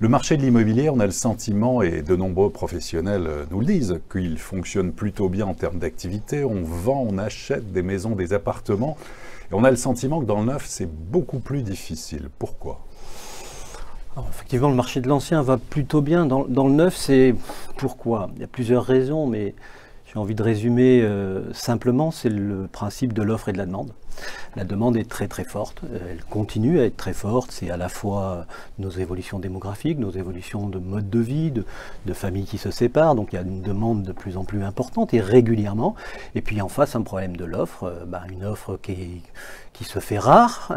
Le marché de l'immobilier, on a le sentiment, et de nombreux professionnels nous le disent, qu'il fonctionne plutôt bien en termes d'activité. On vend, on achète des maisons, des appartements. Et on a le sentiment que dans le neuf, c'est beaucoup plus difficile. Pourquoi ? Alors, effectivement, le marché de l'ancien va plutôt bien. Dans le neuf, c'est pourquoi? Il y a plusieurs raisons, mais j'ai envie de résumer simplement, c'est le principe de l'offre et de la demande. La demande est très très forte, elle continue à être très forte, c'est à la fois nos évolutions démographiques, nos évolutions de mode de vie, de familles qui se séparent, donc il y a une demande de plus en plus importante et régulièrement. Et puis en face, un problème de l'offre, une offre qui se fait rare,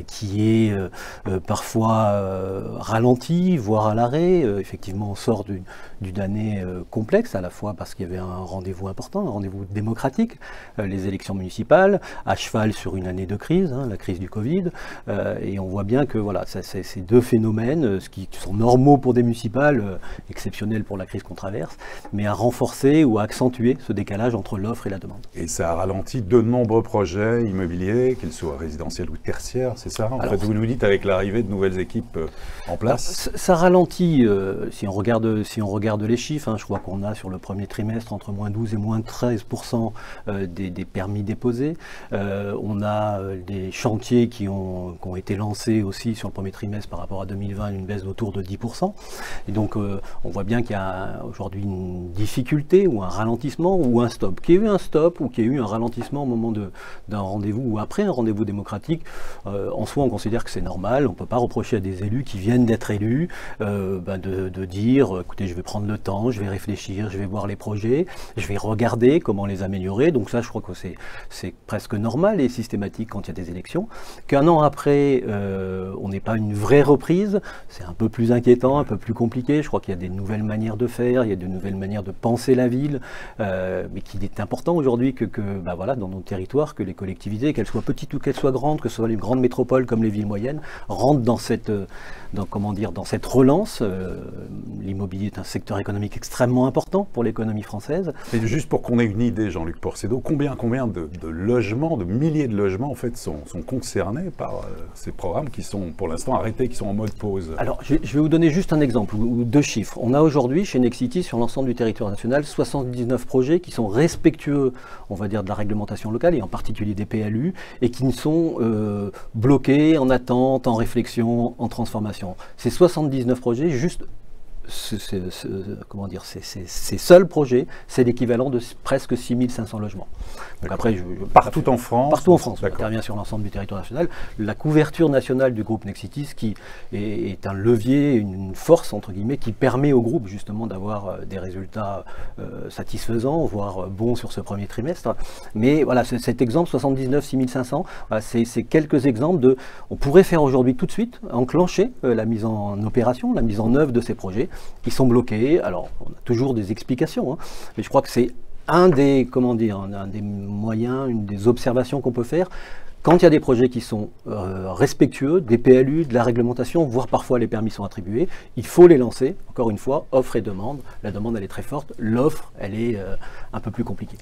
qui est parfois ralentie, voire à l'arrêt. Effectivement, on sort d'une année complexe, à la fois parce qu'il y avait un rendez-vous important, un rendez-vous démocratique, les élections municipales, à cheval sur une année de crise, la crise du Covid, et on voit bien que voilà, ces deux phénomènes, qui sont normaux pour des municipales, exceptionnels pour la crise qu'on traverse, mais à renforcer ou à accentuer ce décalage entre l'offre et la demande. Et ça a ralenti de nombreux projets immobiliers, qu'ils soient résidentiels ou tertiaires, c'est ça? En fait, vous nous dites avec l'arrivée de nouvelles équipes en place. Ça ralentit, si on regarde les chiffres, je crois qu'on a sur le premier trimestre entre moins 12 et moins 13% des permis déposés. On a des chantiers qui ont été lancés aussi sur le premier trimestre par rapport à 2020, une baisse d'autour de 10%. Et donc on voit bien qu'il y a aujourd'hui une difficulté ou un ralentissement ou un stop. Qu'il y ait eu un stop ou qu'il y ait eu un ralentissement au moment d'un rendez-vous ou après un rendez-vous démocratique, en soi on considère que c'est normal. On ne peut pas reprocher à des élus qui viennent d'être élus de dire écoutez, je vais prendre le temps, je vais réfléchir, je vais voir les projets, je vais regarder comment les améliorer. Donc ça, je crois que c'est presque normal et systématique quand il y a des élections. Qu'un an après, on n'ait pas une vraie reprise, c'est un peu plus inquiétant, un peu plus compliqué. Je crois qu'il y a des nouvelles manières de faire, il y a de nouvelles manières de penser la ville, mais qu'il est important aujourd'hui dans nos territoires, que les collectivités, qu'elles soient petites ou qu'elles soient grandes, que ce soit les grandes métropoles comme les villes moyennes, rentrent dans cette relance. L'immobilier est un secteur économique extrêmement important pour l'économie française. Et juste pour qu'on ait une idée, Jean-Luc Porcedo, combien de logements, de milliers de logements en fait sont concernés par ces programmes qui sont pour l'instant arrêtés, qui sont en mode pause? Alors je vais vous donner juste un exemple ou deux chiffres. On a aujourd'hui chez Nexity sur l'ensemble du territoire national 79 projets qui sont respectueux, on va dire, de la réglementation locale et en particulier des PLU et qui ne sont bloqués, en attente, en réflexion, en transformation. Ces 79 projets, juste ces seuls projets, c'est l'équivalent de presque 6500 logements. Donc après, partout en France? Partout en France, on intervient sur l'ensemble du territoire national. La couverture nationale du groupe Nexity, qui est un levier, une force, entre guillemets, qui permet au groupe justement d'avoir des résultats satisfaisants, voire bons sur ce premier trimestre. Mais voilà, cet exemple, 79, 6500, voilà, c'est quelques exemples on pourrait faire aujourd'hui tout de suite, enclencher la mise en opération, la mise en œuvre de ces projets. Ils sont bloqués. Alors, on a toujours des explications, mais je crois que c'est un des moyens, une des observations qu'on peut faire. Quand il y a des projets qui sont respectueux, des PLU, de la réglementation, voire parfois les permis sont attribués, il faut les lancer. Encore une fois, offre et demande. La demande, elle est très forte. L'offre, elle est un peu plus compliquée.